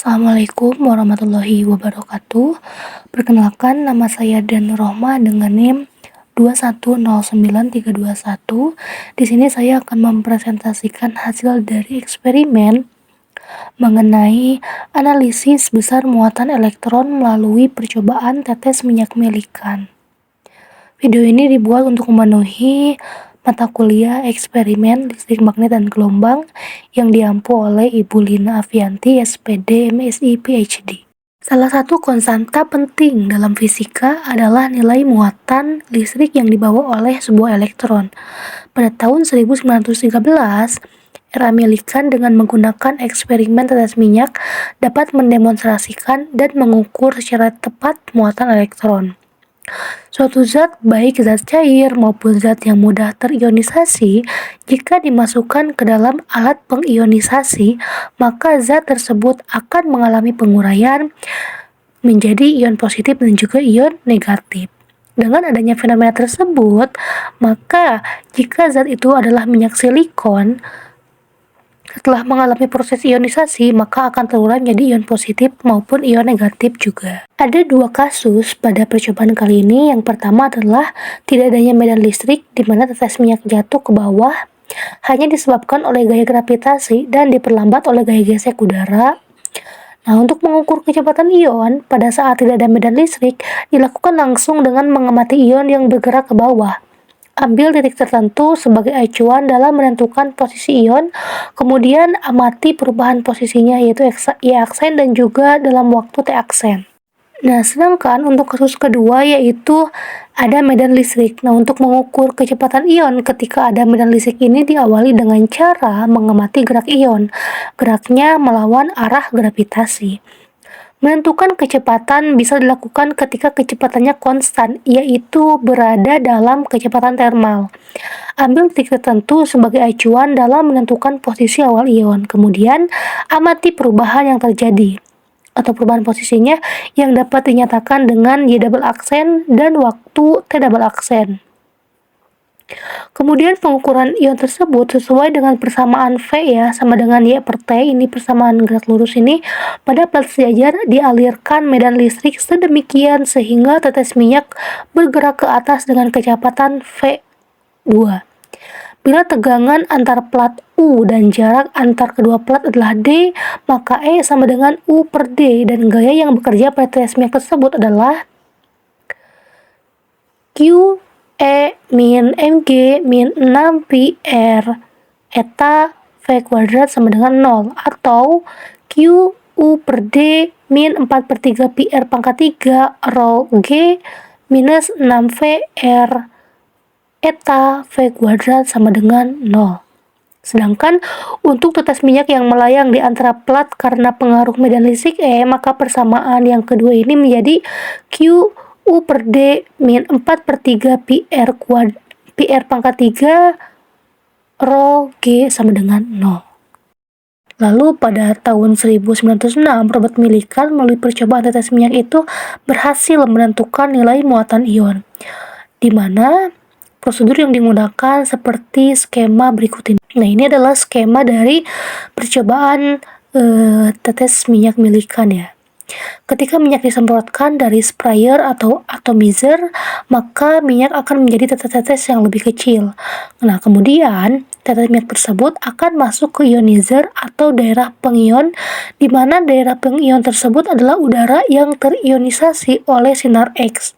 Assalamualaikum warahmatullahi wabarakatuh. Perkenalkan, nama saya Dan Rohma dengan NIM 2109321. Di sini saya akan mempresentasikan hasil dari eksperimen mengenai analisis besar muatan elektron melalui percobaan tetes minyak melikan. Video ini dibuat untuk memenuhi mata kuliah eksperimen listrik magnet dan gelombang yang diampu oleh Ibu Lina Avianti, SPD, MSI, PhD. Salah satu konstanta penting dalam fisika adalah nilai muatan listrik yang dibawa oleh sebuah elektron. Pada tahun 1913, era Millikan dengan menggunakan eksperimen tetes minyak dapat mendemonstrasikan dan mengukur secara tepat muatan elektron. Suatu zat, baik zat cair maupun zat yang mudah terionisasi, jika dimasukkan ke dalam alat pengionisasi, maka zat tersebut akan mengalami penguraian menjadi ion positif dan juga ion negatif. Dengan adanya fenomena tersebut, maka jika zat itu adalah minyak silikon, setelah mengalami proses ionisasi, maka akan terurai menjadi ion positif maupun ion negatif juga. Ada dua kasus pada percobaan kali ini. Yang pertama adalah tidak adanya medan listrik di mana tetes minyak jatuh ke bawah hanya disebabkan oleh gaya gravitasi dan diperlambat oleh gaya gesek udara. Nah, untuk mengukur kecepatan ion pada saat tidak ada medan listrik dilakukan langsung dengan mengamati ion yang bergerak ke bawah. Ambil titik tertentu sebagai acuan dalam menentukan posisi ion, kemudian amati perubahan posisinya yaitu Y aksen dan juga dalam waktu T aksen. Nah, sedangkan untuk kasus kedua yaitu ada medan listrik. Nah, untuk mengukur kecepatan ion ketika ada medan listrik ini diawali dengan cara mengamati gerak ion. Geraknya melawan arah gravitasi. Menentukan kecepatan bisa dilakukan ketika kecepatannya konstan, yaitu berada dalam kecepatan termal. Ambil titik tertentu sebagai acuan dalam menentukan posisi awal ion. Kemudian, amati perubahan yang terjadi, atau perubahan posisinya yang dapat dinyatakan dengan Y double aksen dan waktu T double aksen. Kemudian pengukuran ion tersebut sesuai dengan persamaan V ya, sama dengan Y per T, ini persamaan gerak lurus ini, pada plat sejajar dialirkan medan listrik sedemikian sehingga tetes minyak bergerak ke atas dengan kecepatan V2. Bila tegangan antar plat U dan jarak antar kedua plat adalah D, maka E sama dengan U per D, dan gaya yang bekerja pada tetes minyak tersebut adalah Q E min mg min 6 pi r eta V kuadrat sama dengan 0, atau Q U per D min 4/3 pi r pangkat 3 rho G minus 6 V R eta V kuadrat sama dengan 0. Sedangkan untuk tetes minyak yang melayang di antara plat karena pengaruh medan listrik E, maka persamaan yang kedua ini menjadi Q U per D min 4/3 pi R pangkat 3 rho G sama dengan 0. Lalu pada tahun 1906, Robert Millikan melalui percobaan tetes minyak itu berhasil menentukan nilai muatan ion, di mana prosedur yang digunakan seperti skema berikut ini. Nah, ini adalah skema dari percobaan tetes minyak Millikan ya. Ketika minyak disemprotkan dari sprayer atau atomizer, maka minyak akan menjadi tetes-tetes yang lebih kecil. Nah, kemudian tetes minyak tersebut akan masuk ke ionizer atau daerah pengion, di mana daerah pengion tersebut adalah udara yang terionisasi oleh sinar X.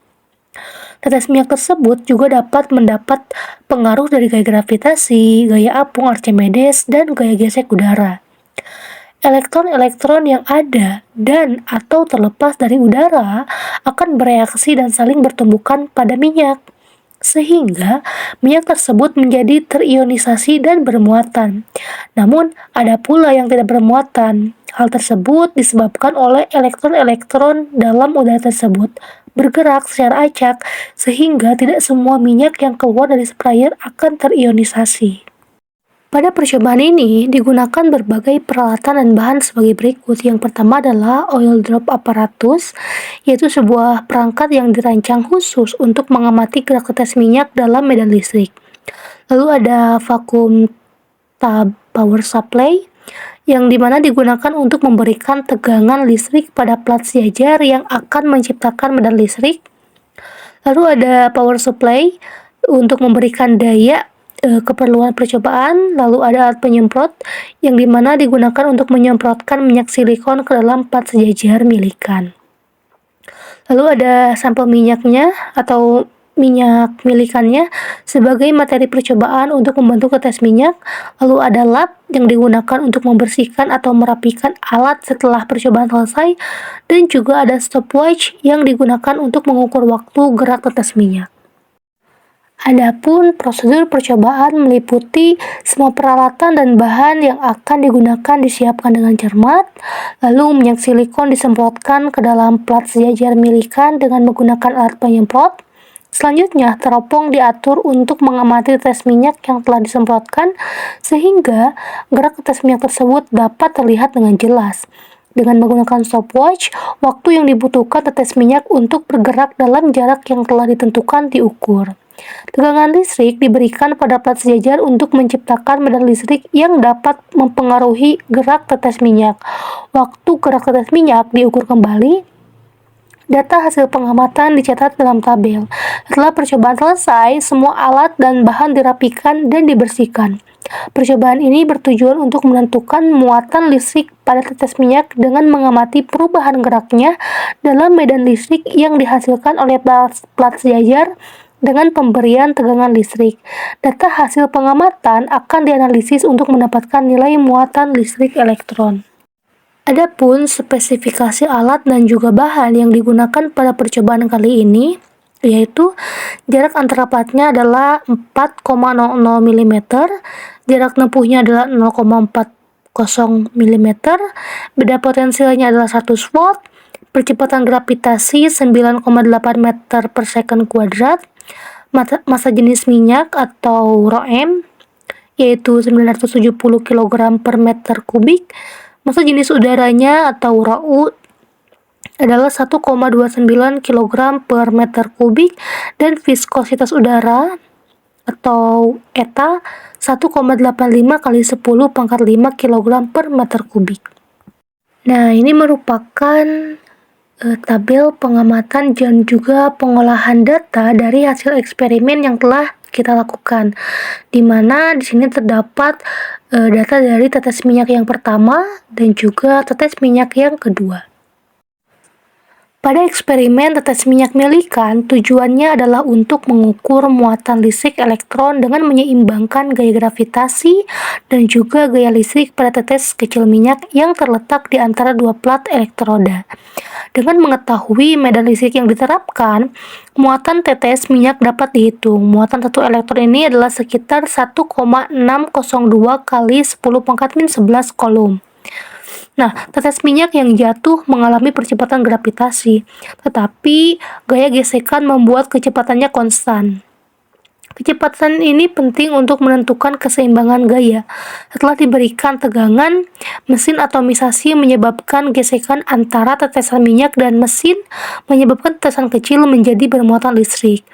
Tetes minyak tersebut juga dapat mendapat pengaruh dari gaya gravitasi, gaya apung Archimedes, dan gaya gesek udara. Elektron-elektron yang ada dan atau terlepas dari udara akan bereaksi dan saling bertumbukan pada minyak, sehingga minyak tersebut menjadi terionisasi dan bermuatan. Namun, ada pula yang tidak bermuatan. Hal tersebut disebabkan oleh elektron-elektron dalam udara tersebut bergerak secara acak, sehingga tidak semua minyak yang keluar dari sprayer akan terionisasi. Pada percobaan ini digunakan berbagai peralatan dan bahan sebagai berikut. Yang pertama adalah oil drop apparatus, yaitu sebuah perangkat yang dirancang khusus untuk mengamati gerak tetes minyak dalam medan listrik. Lalu ada vacuum tube power supply, yang dimana digunakan untuk memberikan tegangan listrik pada plat sejajar yang akan menciptakan medan listrik. Lalu ada power supply untuk memberikan daya keperluan percobaan. Lalu ada alat penyemprot yang dimana digunakan untuk menyemprotkan minyak silikon ke dalam plat sejajar milikan. Lalu ada sampel minyaknya atau minyak milikannya sebagai materi percobaan untuk membantu tes minyak. Lalu ada lap yang digunakan untuk membersihkan atau merapikan alat setelah percobaan selesai, dan juga ada stopwatch yang digunakan untuk mengukur waktu gerak tetes minyak. Adapun prosedur percobaan meliputi semua peralatan dan bahan yang akan digunakan disiapkan dengan cermat, lalu minyak silikon disemprotkan ke dalam plat sejajar milikan dengan menggunakan alat penyemprot. Selanjutnya, teropong diatur untuk mengamati tetes minyak yang telah disemprotkan sehingga gerak tetes minyak tersebut dapat terlihat dengan jelas. Dengan menggunakan stopwatch, waktu yang dibutuhkan tetes minyak untuk bergerak dalam jarak yang telah ditentukan diukur. Tegangan listrik diberikan pada plat sejajar untuk menciptakan medan listrik yang dapat mempengaruhi gerak tetes minyak. Waktu gerak tetes minyak diukur kembali. Data hasil pengamatan dicatat dalam tabel. Setelah percobaan selesai, semua alat dan bahan dirapikan dan dibersihkan. Percobaan ini bertujuan untuk menentukan muatan listrik pada tetes minyak dengan mengamati perubahan geraknya dalam medan listrik yang dihasilkan oleh plat sejajar dengan pemberian tegangan listrik. Data hasil pengamatan akan dianalisis untuk mendapatkan nilai muatan listrik elektron. Adapun spesifikasi alat dan juga bahan yang digunakan pada percobaan kali ini, yaitu jarak antara platnya adalah 4,00 mm, jarak nempuhnya adalah 0,40 mm, beda potensialnya adalah 100 volt, percepatan gravitasi 9,8 meter per second kuadrat, massa jenis minyak atau ROM yaitu 970 kg per meter kubik, massa jenis udaranya atau ROU adalah 1,29 kg per meter kubik, dan viskositas udara atau ETA 1,85 kali 10 pangkat 5 kg per meter kubik. Nah, ini merupakan tabel pengamatan dan juga pengolahan data dari hasil eksperimen yang telah kita lakukan, di mana di sini terdapat data dari tetes minyak yang pertama dan juga tetes minyak yang kedua. Pada eksperimen tetes minyak milikan, tujuannya adalah untuk mengukur muatan listrik elektron dengan menyeimbangkan gaya gravitasi dan juga gaya listrik pada tetes kecil minyak yang terletak di antara dua plat elektroda. Dengan mengetahui medan listrik yang diterapkan, muatan tetes minyak dapat dihitung. Muatan satu elektron ini adalah sekitar 1,602 kali 10 pangkat min 11 kolom. Nah, tetes minyak yang jatuh mengalami percepatan gravitasi, tetapi gaya gesekan membuat kecepatannya konstan. Kecepatan ini penting untuk menentukan keseimbangan gaya. Setelah diberikan tegangan, mesin atomisasi menyebabkan gesekan antara tetesan minyak dan mesin menyebabkan tetesan kecil menjadi bermuatan listrik.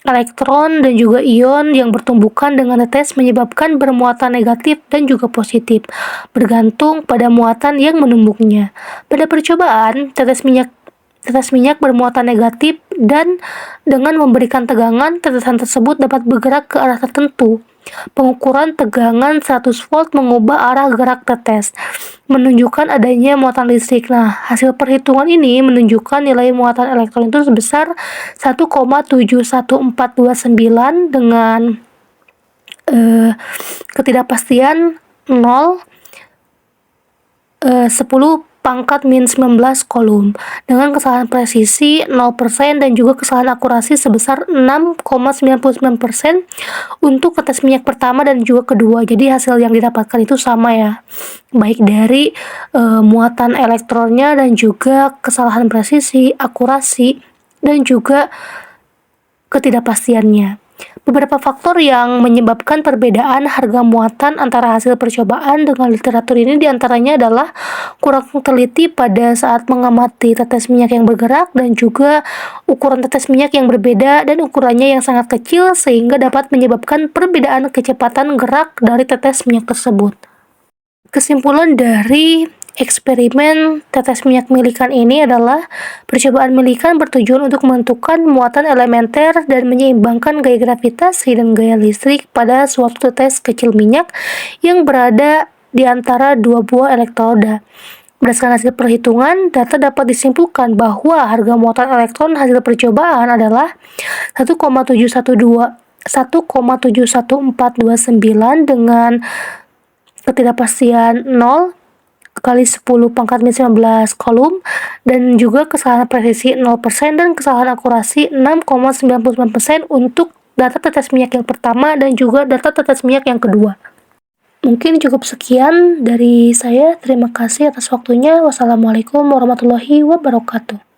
Elektron dan juga ion yang bertumbukan dengan tetes menyebabkan bermuatan negatif dan juga positif, bergantung pada muatan yang menumbuknya. Pada percobaan, tetes minyak bermuatan negatif, dan dengan memberikan tegangan, tetesan tersebut dapat bergerak ke arah tertentu. Pengukuran tegangan 100 volt mengubah arah gerak tetes, menunjukkan adanya muatan listrik. Nah, hasil perhitungan ini menunjukkan nilai muatan elektron itu sebesar 1,71429 dengan ketidakpastian 10 pangkat min 19 kolom, dengan kesalahan presisi 0% dan juga kesalahan akurasi sebesar 6,99% untuk tetes minyak pertama dan juga kedua. Jadi hasil yang didapatkan itu sama ya, baik dari muatan elektronnya dan juga kesalahan presisi, akurasi, dan juga ketidakpastiannya. Beberapa faktor yang menyebabkan perbedaan harga muatan antara hasil percobaan dengan literatur ini diantaranya adalah kurang teliti pada saat mengamati tetes minyak yang bergerak, dan juga ukuran tetes minyak yang berbeda dan ukurannya yang sangat kecil sehingga dapat menyebabkan perbedaan kecepatan gerak dari tetes minyak tersebut. Kesimpulan dari eksperimen tetes minyak milikan ini adalah percobaan milikan bertujuan untuk menentukan muatan elementer dan menyeimbangkan gaya gravitasi dan gaya listrik pada suatu tetes kecil minyak yang berada di antara dua buah elektroda. Berdasarkan hasil perhitungan, data dapat disimpulkan bahwa harga muatan elektron hasil percobaan adalah 1,71429 dengan ketidakpastian 0 kali 10 pangkat minus 19 kolom dan juga kesalahan presisi 0% dan kesalahan akurasi 6,99% untuk data tetes minyak yang pertama dan juga data tetes minyak yang kedua. Mungkin cukup sekian dari saya. Terima kasih atas waktunya. Wassalamualaikum warahmatullahi wabarakatuh.